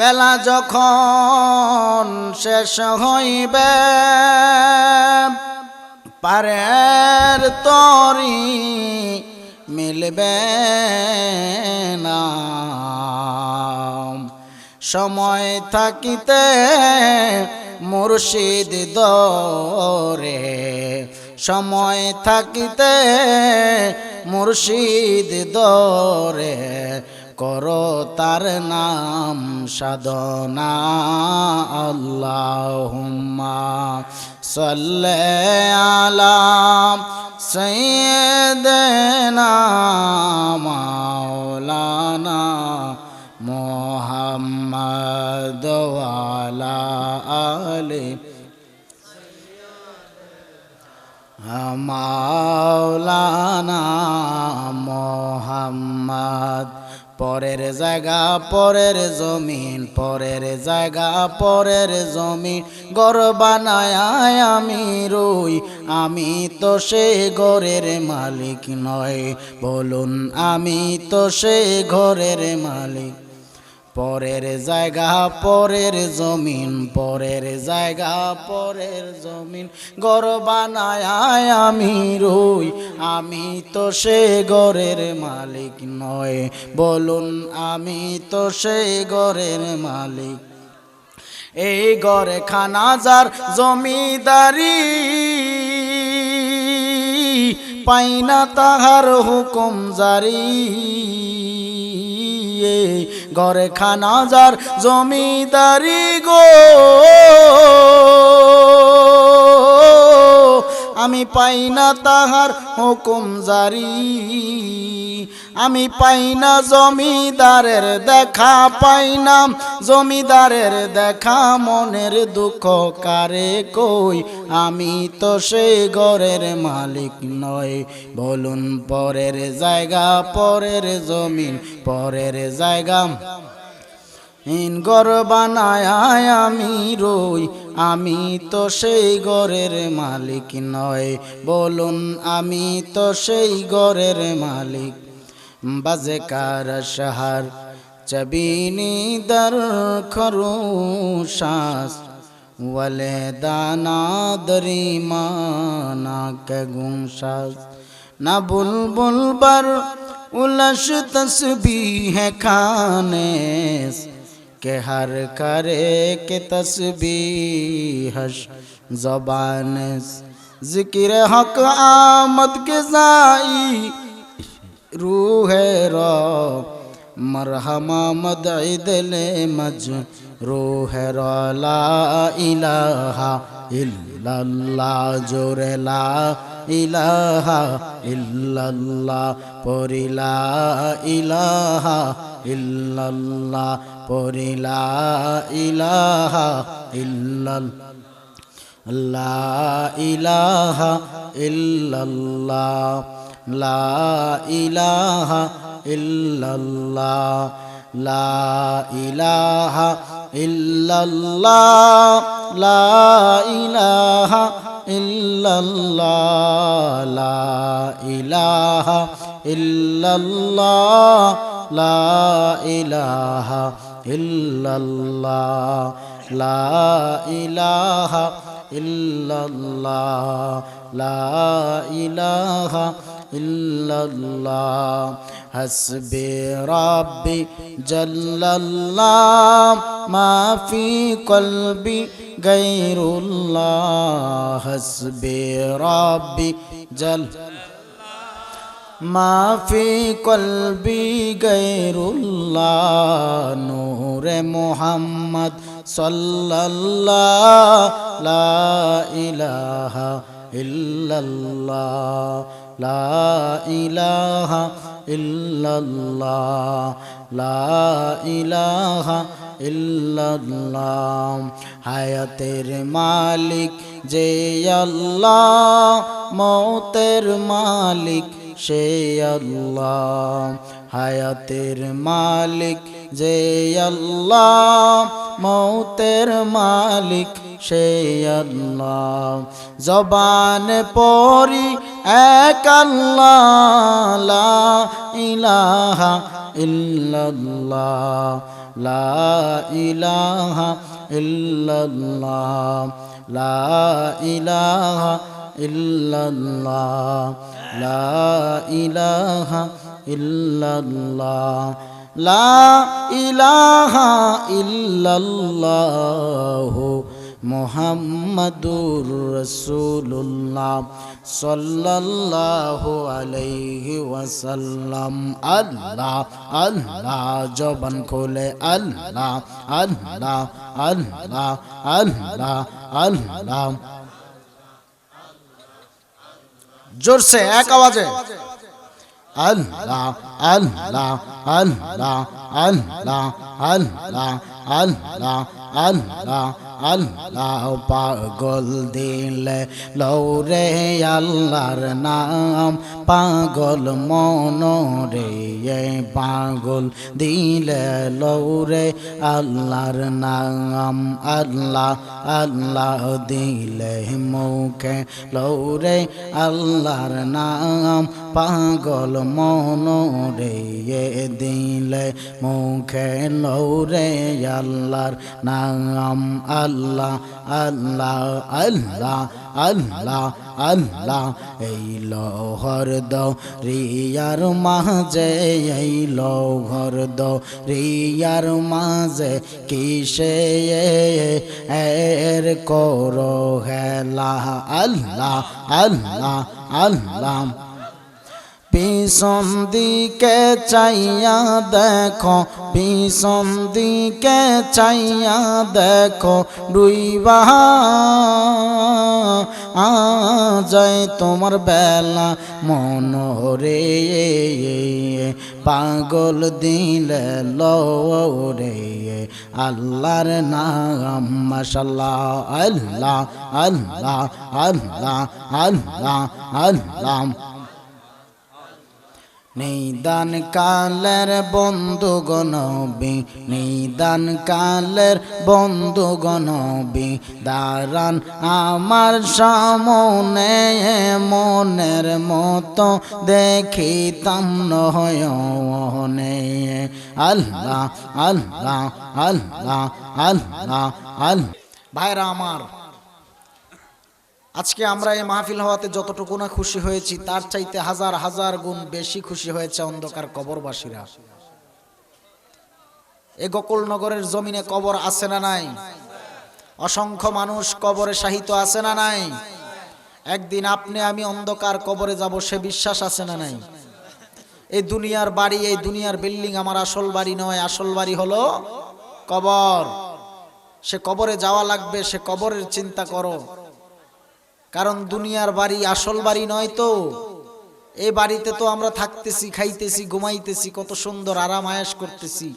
বেলা যখন শেষ হইবে পারের তরি মিলবে না, সময় থাকিতে মুর্শিদ দরে, সময় থাকিতে মুর্শিদ দরে করো তার নাম সাধনা। আল্লাহুম্মা সাল্লি আলা সাইয়্যিদিনা মাওলানা মুহাম্মদ ওয়া আলা আলি মাওলানা মুহাম্মদ। পরের জায়গা পরের জমিন, পরের জায়গা পরের জমিন, ঘর বানায় আমি রই, আমি তো সে ঘরের মালিক নয়। বলুন আমি তো সে ঘরের মালিক। পরের জায়গা পরের জমিন, পরের জায়গা পরের জমিন, ঘর বানায় আমি রই, আমি তো সে ঘরের মালিক নয়। বলুন আমি তো সে ঘরের মালিক। এই ঘরে খানা যার জমিদারি, পাই না তাহার হুকুম জারি। ঘরে খানা যার জমিদারি গো, আমি পাই না তাহার হুকুম জারি। আমি পাই না জমিদারের দেখা, পাই না জমিদারের দেখা, মনের দুঃখ কারে কই, আমি তো সেই ঘরের মালিক নয়। বলুন পরের জায়গা পরের জমিন, পরের জায়গা ঘর বানায় আমি রই, আমি তো সেই ঘরের মালিক নয়। বলুন আমি তো সেই ঘরের মালিক। বাজে কার শহর চবিনি দর খরুশাস, ওয়ালে দানা দরি মানা কে গুমশাস, না বুলবুল बर उलश तस्बीह खाने के हर करे के तस्बीहश ज़बान, ज़िक्र हक आमद के ज़ाई रूह रो मरहमा मदई दिले मज रूह रो। ला इलाहा इल्लल्लाह जोरे ला इलाहा इल्लल्लाह परि ला इलाहा इल्लल्लाह परि ला इलाहा इल्लल्लाह, ला इलाहा इल्लल्लाह, ला इलाहा इल्लल्लाह, ला इलाहा इल्लल्लाह, ला इलाहा इल्लल्लाह, ला इलाहा इल्लल्लाह, ला इलाहा इल्लल्लाह, ला इलाहा इल्लल्लाह, ला इलाहा इल्लल्लाह। हस्बी रब्बी जल्लल्लाह मा फी क़ल्बी गैरुल्लाह, हस्बी रब्बी मा फी क़ल्बी गैरुल्लाह। नूर मुहम्मद सल्लल्लाह, ला इलाहा इल्लल्लाह, ला इलाहा इल्लल्लाह, ला इलाहा इल्लल्लाह। हायतेर मालिक जे अल्लाह, मौतेर मालिक से अल्लाह। हायतेर मालिक जे अल्लाह, मौतेर मालिक से अल्लाह। ज़बान परी एक अल्लाह, ला इलाहा इल्लल्लाह, লা ইলাহা ইল্লাল্লাহ লা ইলাহা ইল্লাল্লাহ লা ইলাহা ইল্লাল্লাহ লা ইলাহা ইল্লাল্লাহ মুহাম্মাদুর রাসূলুল্লাহ সাল্লাল্লাহু আলাইহি ওয়াসাল্লাম আল্লাহ আল্লাহ জবান খোলে আল্লাহ আল্লাহ আল্লাহ আল্লাহ আল্লাহ জোরসে এক আওয়াজে আল্লাহ আল্লাহ আল্লাহ আল্লাহ আল্লাহ আল্লাহ আল্লাহ আল্লাহ পাগল দিলে লৌরে আল্লাহর নাম পাগল মনরে পাগল দিলে লৌরে আল্লাহর নাম আল্লাহ আল্লাহ দিলে মুখে লৌরে আল্লাহর নাম পাগল মনরে দিলে মুখে লৌরে আল্লাহর নাম আল্লাহ আল্লাহ আল্লাহ আল্লাহ আল্লাহ এই লহর দো রিয়ার মাঝে এই লহর দো রিয়ার মাঝে কিসে এর করো হেলা আল্লাহ আল্লাহ আল্লাহ পিছন দিকে চাইয়া দেখো পিছন দিকে চাইয়া দেখো ডুইবা যায় তোমার বেলা মনরে পাগল দিলে লরে আল্লাহর নাম মাশাআল্লাহ আল্লাহ আল্লাহ আল্লাহ আল্লাহ আল্লাহ নিদান কালের বন্ধু গনবি নিদান কালের বন্ধু গনবি দাঁড়ান আমার সামনে মনের মতো দেখিতাম নয়নে আল্লাহ আল্লাহ আল্লাহ আল্লাহ আল্লাহ ভাইরা আমার আজকে আমরা এই মাহফিল হওয়াতে যতটুকু না খুশি হয়েছি তার চাইতে হাজার হাজার গুণ বেশি খুশি হয়েছে অন্ধকার কবরবাসীরা। এই গোকুলনগরের জমিনে কবর আছে না নাই? অসংখ্য মানুষ কবরে শাহিত আছে না নাই? একদিন আপনি আমি অন্ধকার কবরে যাব সে বিশ্বাস আছে না নাই? এই দুনিয়ার বাড়ি এই দুনিয়ার বিল্ডিং আমার আসল বাড়ি নয়, আসল বাড়ি হলো কবর। সে কবরে যাওয়া লাগবে, সে কবরের চিন্তা করো। কারণ দুনিয়ার বাড়ি আসল বাড়ি নয় তো। এই বাড়িতে তো আমরা থাকতেছি, খাইতেছি, ঘুমাইতেছি, কত সুন্দর আরাম আয়েশ করতেছি।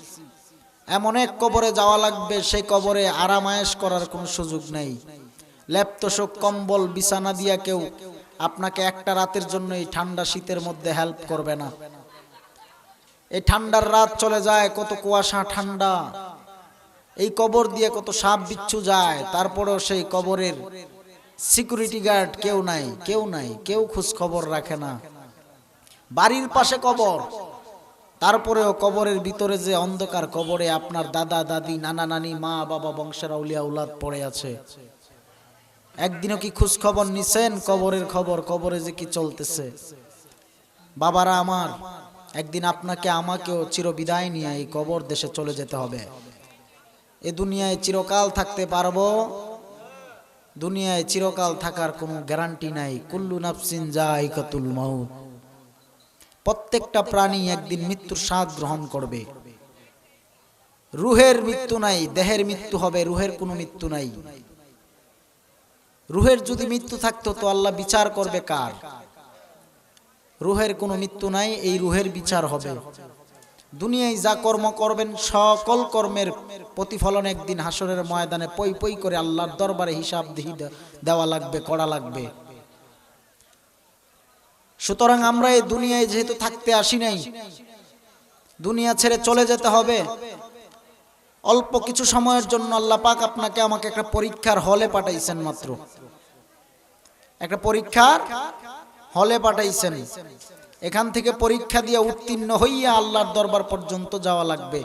এমন এক কবরে যাওয়া লাগবে, সেই কবরে আরাম আয়েশ করার কোনো সুযোগ নেই। লেপ্তশোক কম্বল বিছানা দিয়া কেউ আপনাকে একটা রাতের জন্য এই ঠান্ডা শীতের মধ্যে হেল্প করবে না। এই ঠান্ডার রাত চলে যায়, কত কুয়াশা ঠান্ডা, এই কবর দিয়ে কত সাপ বিচ্ছু যায়, তারপরেও সেই কবরের সিকিউরিটি গার্ড কেউ নাই, কেউ নাই, কেউ খোঁজ খবর রাখে না। বাড়ির পাশে কবর, তারপরেও কবরের ভিতরে যে অন্ধকার কবরে আপনার দাদা দাদি নানা নানি মা বাবা বংশের আউলিয়া উলাদ পড়ে আছে। একদিনও কি খোঁজ খবর নিছেন কবরের খবর, কবরে যে কি চলতেছে? বাবারা আমার, একদিন আপনাকে আমাকেও চিরবিদায় নিয়ে এই কবর দেশে চলে যেতে হবে। এ দুনিয়ায় চিরকাল থাকতে পারবো? দুনিয়ায় চিরকাল থাকার কোনো গ্যারান্টি নাই। কুল্লু নাফসিন যায়িকাতুল মাউত, প্রত্যেকটা প্রাণী একদিন মৃত্যুর স্বাদ গ্রহণ করবে। রুহের মৃত্যু নাই, দেহের মৃত্যু হবে, রুহের কোনো মৃত্যু নাই। রুহের যদি মৃত্যু থাকতো তো আল্লাহ বিচার করবে কার? রুহের কোনো মৃত্যু নাই, এই রুহের বিচার হবে। দুনিয়ায় যা কর্ম করবেন সকল কর্মের প্রতিফলন একদিন হাসরের ময়দানে পই পই করে আল্লাহর দরবারে হিসাব দেওয়া লাগবে, করা লাগবে। সুতরাং আমরা এই দুনিয়ায় যেহেতু থাকতে আসি নাই, দুনিয়া ছেড়ে চলে যেতে হবে। অল্প কিছু সময়ের জন্য আল্লাহ পাক আপনাকে আমাকে একটা পরীক্ষার হলে পাঠাইছেন, মাত্র একটা পরীক্ষার হলে পাঠাইছেন। এখান থেকে পরীক্ষা দিয়ে উত্তীর্ণ হইয়া আল্লাহর দরবার পর্যন্ত যাওয়া লাগবে।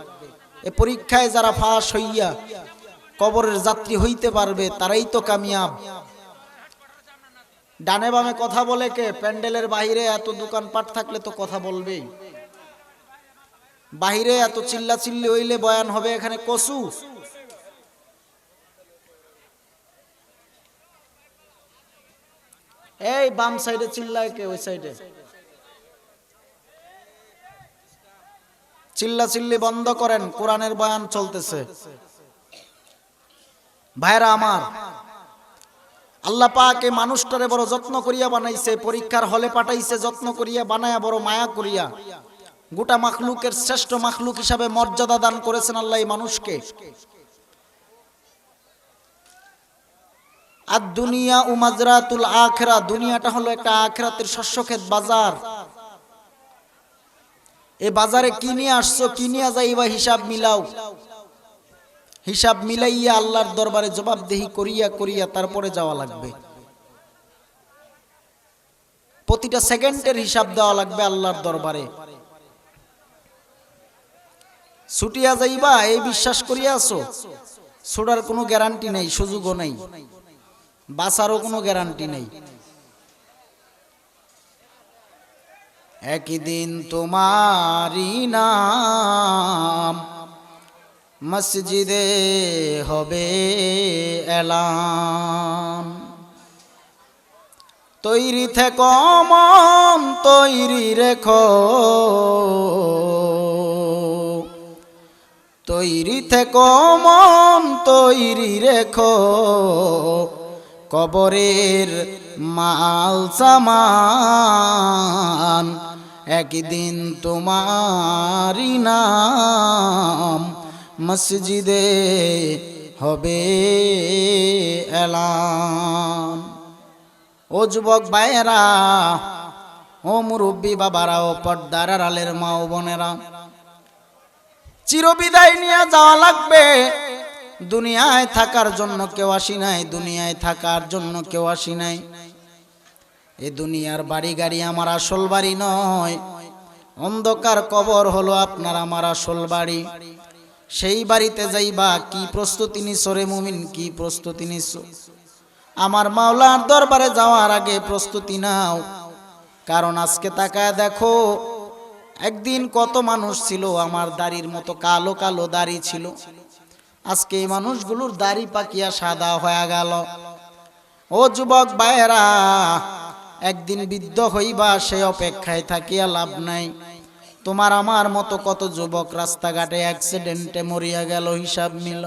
এ পরীক্ষায় যারা ফাঁস হইয়া কবরের যাত্রী হইতে পারবে তারাই তো কামিয়াব। ডানে বামে কথা বলে কে? প্যান্ডেলের বাইরে এত দোকানপাট থাকলে তো কথা বলবেই। বাহিরে এত চিল্লা চিল্লি হইলে বয়ান হবে, এখানে কসু। এই বাম সাইডে চিল্লায় কে? ওই সাইডে চিল্লা চিল্লি বন্ধ করেন, কোরআনের বয়ান চলতেছে। ভাইরা আমার, আল্লাহ পাক এই মানুষটারে বড় যত্ন করিয়া বানাইছে, পরীক্ষার হলে পাঠাইছে যত্ন করিয়া বানায়া, বড় মায়া করিয়া। গোটা মাখলুকের শ্রেষ্ঠ মাখলুক হিসাবে মর্যাদা দান করেছেন আল্লাহ এই মানুষকে। আর দুনিয়া উমাজরাতুল আখিরা, দুনিয়াটা হলো একটা আখিরাতের শস্যক্ষেত বাজার। এই বাজারে কি নিয়ে আসছো, কি নিয়ে যাইবা, হিসাব মিলাও। হিসাব মিলাইয়া আল্লাহর দরবারে জবাবদেহি করিয়া করিয়া তারপরে যাওয়া লাগবে। প্রতিটা সেকেন্ডের হিসাব দেওয়া লাগবে আল্লাহর দরবারে। ছুটিয়া যাইবা এই বিশ্বাস করিয়া আছো, ছুটার কোনো গ্যারান্টি নেই, সুযোগও নেই, বাঁচারও কোনো গ্যারান্টি নেই। একদিন তোমারই নাম মসজিদে হবে এলান। তৈরি থেকো মন তৈরি রেখো, তৈরি থেকো মন তৈরি রেখো, কবরের মাল সামান। একদিন তোমারই নাম মসজিদে হবে এলান। ও যুবক ভাইয়েরা, ও মুরব্বী বাবারা, ও পর্দার আড়ালের মা ও বোনেরা, চিরবিদায় নিয়ে যাওয়া লাগবে। দুনিয়ায় থাকার জন্য কেউ আসি নাই, দুনিয়ায় থাকার জন্য কেউ আসি নাই। এ দুনিয়ার বাড়ি গাড়ি আমার আসল বাড়ি নয়, অন্ধকার কবর হলো আপনার আমার আসল বাড়ি। সেই বাড়িতে যাইবা কি প্রস্তুতি নিছো রে মুমিন, কি প্রস্তুতি নিছো? আমার মাওলার দরবারে যাওয়ার আগে প্রস্তুতি নাও। কারণ আজকে তাকায় দেখো, একদিন কত মানুষ ছিল আমার দাড়ির মতো কালো কালো দাড়ি ছিল, আজকে এই মানুষগুলোর দাড়ি পাকিয়া সাদা হয়ে গেল। ও যুবক ভাইয়েরা, একদিন বৃদ্ধ হইবা, সে অপেক্ষায় থাকিয়া লাভ নাই। তোমার আমার মতো কত যুবক রাস্তাঘাটে অ্যাক্সিডেন্টে মরিয়া গেল, হিসাব মিল।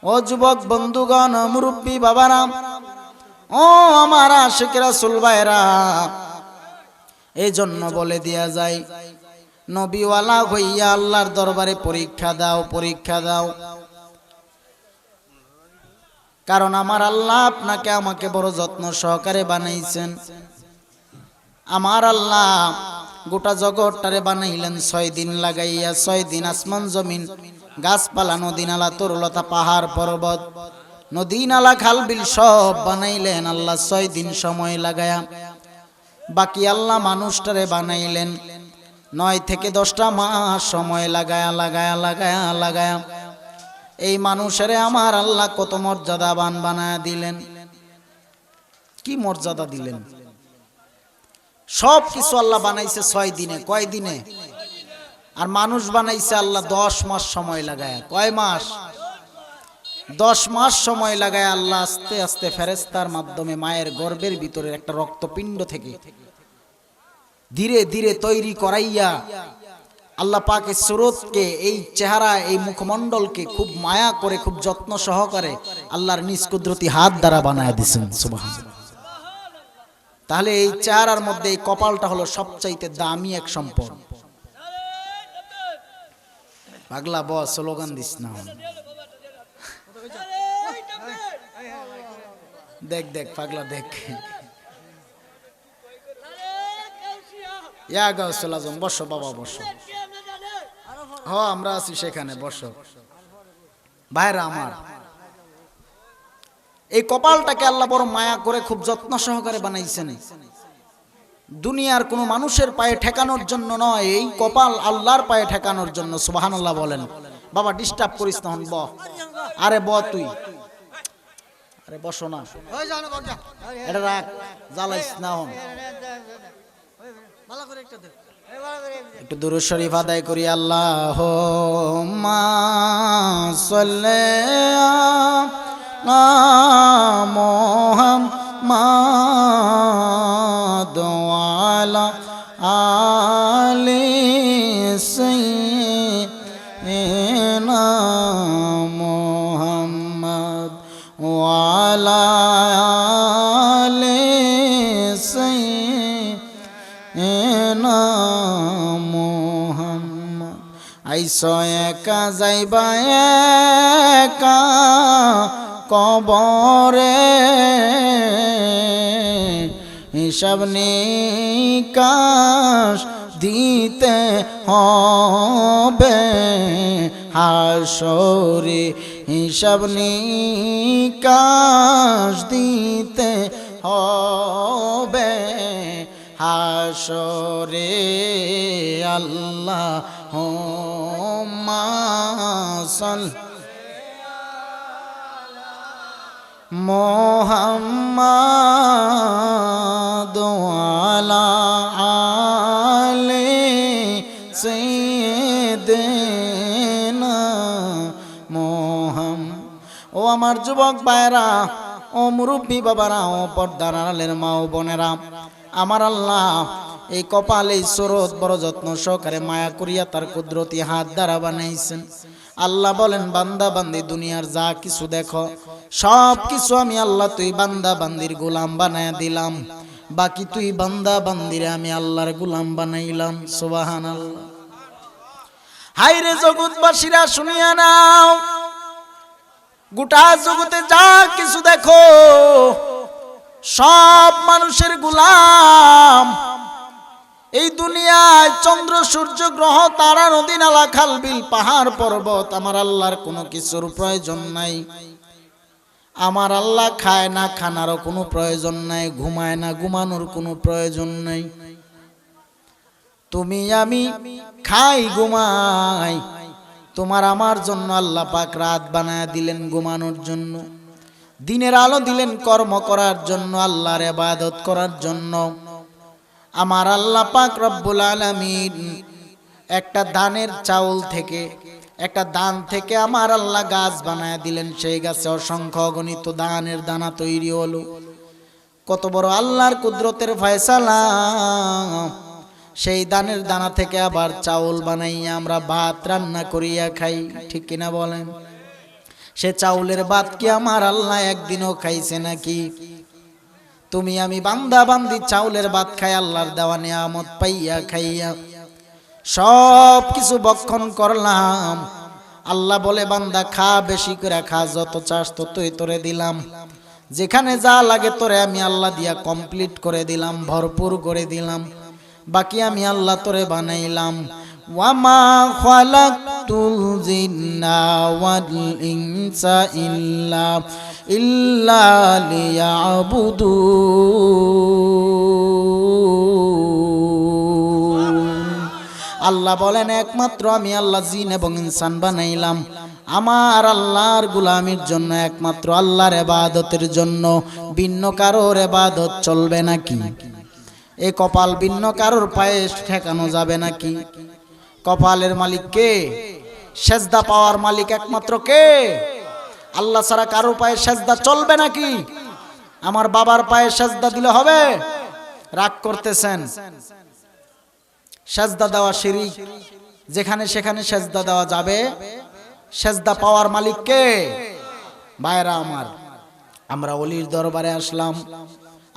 ও যুবক বন্ধুগণ, মুরব্বী বাবারা, ও আমার আশিক রাসূল ভাইরা, এই জন্য বলে দিয়া যায়, নবীওয়ালা হইয়া আল্লাহর দরবারে পরীক্ষা দাও, পরীক্ষা দাও। কারণ আমার আল্লাহ আপনাকে আমাকে বড় যত্ন সহকারে বানাইছেন। আমার আল্লাহ গোটা জগৎটারে বানাইলেন 6 দিন লাগাইয়া। 6 দিন আসমান জমিন, গাছপালা, নদী নালা, তরুলতা, পাহাড় পর্বত, নদী নালা, খাল বিল সব বানাইলেন আল্লাহ 6 দিন সময় লাগায়া। বাকি আল্লাহ মানুষটারে বানাইলেন 9 থেকে 10টা মাস সময় লাগায়া লাগায়া লাগায়া লাগায়া। এই মানুষেরে আমার আল্লাহ কত মর্যাদাবান বানায়া দিলেন। কি মর্যাদা দিলেন! সব কিছু আল্লাহ বানাইছে 6 দিনে। কয় দিনে? আর মানুষ বানাইছে আল্লাহ 10 মাস সময় লাগায়। কয় মাস? 10 মাস সময় লাগায় আল্লাহ আস্তে আস্তে ফেরেশতার মাধ্যমে মায়ের গর্ভের ভিতরে একটা রক্তপিণ্ড থেকে ধীরে ধীরে তৈরি করাইয়া আল্লাহ পাকের সুরতকে, এই চেহারা, এই মুখমণ্ডলকে খুব মায়া করে, খুব যত্ন সহকারে আল্লাহর নিজ কুদরতি হাত দ্বারা বানায় দিয়েছেন। সুবহানাল্লাহ। তাহলে এই চেহারার মধ্যে এই কপালটা হলো সবচাইতে দামি এক সম্পদ। পাগলা বস, স্লোগান দিস না। দেখ দেখ পাগলা দেখ। ইয়া গাউসুল আজম, বসো বাবা বসো। আমরা আছি সেখানে, বসো। ভাইরা আমার, এই কপালটাকে আল্লাহ বড় মায়া করে খুব যত্ন সহকারে বানাইছেন। দুনিয়ার কোনো মানুষের পায়ে ঠেকানোর জন্য নয়, এই কপাল আল্লাহর পায়ে ঠেকানোর জন্য। সুবহানাল্লাহ বলেন। বাবা ডিস্টার্ব করিস না হন ব আরে ব তুই আরে বসো না এটা রাখ জ্বালাইস না হন একটু দুরূদ শরীফ আদায় করি আল্লাহুম্মা সাল্লি আলা মুহাম্মাদ ওয়া আলা আলি সাইয়্যিদিনা মুহাম্মাদ ওয়া আলা আলি সাইয়্যিদিনা মুহাম্মাদ আইসো একা যাইবা একা কবরে হিসাব নিকাশ দিতে হবে হাসরে হিসাব নিকাশ দিতে হবে হাসরে আল্লাহুম্মা সাল্লি মুহাম্মাদ ওয়ালা আলি সাইয়্যিদিনা মুহাম্মাদ। ও আমার যুবক ভাইরা, ও মুরব্বী বাবারা, ও পর্দার আড়ালের মা ও বোনেরা, আমার আল্লাহ এই কপাল এই সুরত বড় যত্ন সহকারে মায়া করিয়া তার কুদরতি হাত দ্বারা বানাইছেন। আল্লাহ বলেন, বান্দা বান্দি দুনিয়ার যা কিছু দেখো সব কিছু আমি আল্লাহ তুই বান্দা বান্দির গোলাম বানায় দিলাম, বাকি তুই বান্দা বান্দিরে আমি আল্লাহর গোলাম বানাইলাম। সুবহানাল্লাহ। হায়রে জগৎবাসীরা শুনিয়া নাও, গোটা জগতে যা কিছু দেখো সব মানুষের গোলাম। এই দুনিয়ায় চন্দ্র সূর্য গ্রহ তারা নদী নালা খাল বিল পাহাড় পর্বত আমার আল্লাহর কোনো কিছুর প্রয়োজন নাই। আমার আল্লাহ খায় না, খানারও কোনো প্রয়োজন নাই, ঘুমায় না, ঘুমানোর কোনো প্রয়োজন নাই। তুমি আমি খাই ঘুমাই, তোমার আমার জন্য আল্লাহ পাক রাত বানায় দিলেন ঘুমানোর জন্য, দিনের আলো দিলেন কর্ম করার জন্য, আল্লাহর ইবাদত করার জন্য। আমার আল্লাহ পাক রব্বুল আলামিন একটা ধানের চাউল থেকে, একটা ধান থেকে আমার আল্লাহ গাছ বানায় দিলেন, সেই গাছে অসংখ্য অগণিত ধানের দানা তৈরি হলো। কত বড় আল্লাহর কুদরতের ফয়সালা! সেই ধানের দানা থেকে আবার চাউল বানাইয়া আমরা ভাত রান্না করিয়া খাই, ঠিক কিনা বলেন? সে চাউলের ভাত কি আমার আল্লাহ একদিনও খাইছে নাকি? তুমি আমি বান্দা বান্দি চাউলের ভাত খাই, আল্লাহর দেওয়া নিয়ামত পাইয়া খাইয়া সব কিছু ভক্ষণ করলাম। আল্লাহ বলে, বান্দা খা, বেশি করে খা, যত চাস ততই তোরে দিলাম, যেখানে যা লাগে তোরে আমি আল্লাহ দিয়া কমপ্লিট করে দিলাম, ভরপুর করে দিলাম, বাকি আমি আল্লাহ তোরে বানাইলাম। ওয়ামা খালাকতুল জিন্না ওয়াল ইনসা ইল্লা লিয়াবুদুন। আল্লাহ বলেন, একমাত্র আমি আল্লাহ জিন এবং ইনসান বানাইলাম আমার আল্লাহর গোলামির জন্য, একমাত্র আল্লাহর ইবাদতের জন্য। ভিন্ন কারোর ইবাদত চলবে নাকি? এই কপাল ভিন্ন কারোর পায়ে ঠেকানো যাবে নাকি? কপালের মালিক কে? সেজদা পাওয়ার মালিক একমাত্র কে? আল্লাহ ছাড়া কারোর পায়ে সেজদা চলবে নাকি? আমার বাবার পায়ে সেজদা দিলে হবে? রাগ করতেছেন? সেজদা দেওয়া শিরক, যেখানে সেখানে সেজদা দেওয়া যাবে। সেজদা পাওয়ার মালিক কে? ভাইরা আমার, আমরা ওলির দরবারে আসলাম,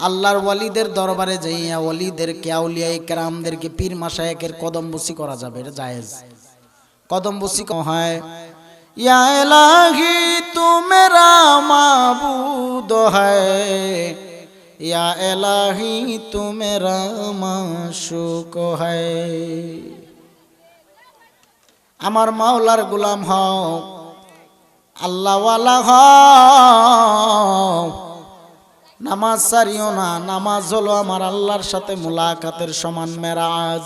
আল্লাহর ওয়ালিদের দরবারে যাইয়া ওলিদেরকে, আউলিয়া কেরামদেরকে, পীর মাশায়েখের কদম বসি করা যাবে, এটা জায়েজ। কদম বসি হয়, ইয়া ইলাহি তু মেরা মাবুদ হ্যায়, ইয়া ইলাহি তু মেরা মাশুক হ্যায়। আমার মাওলার গোলাম হও, আল্লাহ ওয়ালা হও, নামাজ ছাড়িও না। নামাজ হলো আমার আল্লাহর সাথে মুলাকাতের সমান মেরাজ।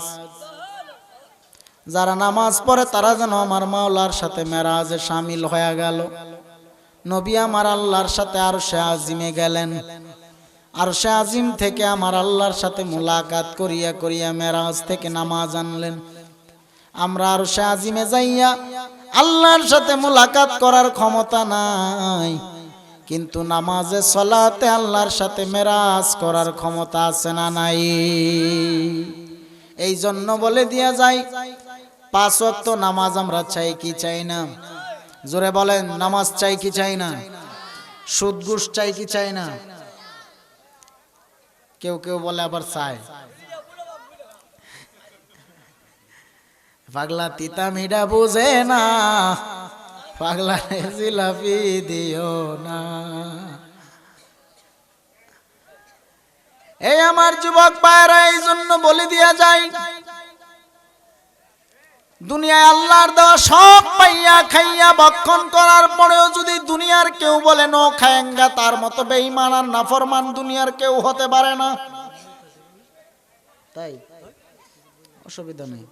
যারা নামাজ পড়ে তারা যেন আমার মাওলার সাথে মেরাজে শামিল হয়ে গেল। নবী আমার আল্লাহর সাথে আরশে আজিমে গেলেন, আরশে আজিম থেকে আমার আল্লাহর সাথে মুলাকাত করিয়া করিয়া মেরাজ থেকে নামাজ আনলেন। আমরা আরশে আজিমে যাইয়া আল্লাহর সাথে মুলাকাত করার ক্ষমতা নাই, কিন্তু নামাজে সালাতে আল্লাহর সাথে মেরাজ করার ক্ষমতা আছে না নাই? এই জন্য বলে দিয়া যায় 5 ওয়াক্ত নামাজ আমরা চাই কি চাই না? জোরে বলেন, নামাজ চাই কি চাই না? সুদ ঘুষ চাই কি চাই না? কেউ কেউ বলে আবার চায়। পাগলা তিতা মিডা বুঝে না, পাগলা জিলাপি দিও না। এই আমার যুবক ভাইরা, এই জন্য বলে দিয়া যায় দুনিয়ায় আল্লাহর দেওয়া সব পাইয়া খাইয়া ভক্ষণ করার পরেও যদি দুনিয়ার কেউ বলে নো খায়েঙ্গা, তার মতো বেঈমান আর নাফরমান দুনিয়ার কেউ হতে পারে না। তাই অসুবিধা নেই,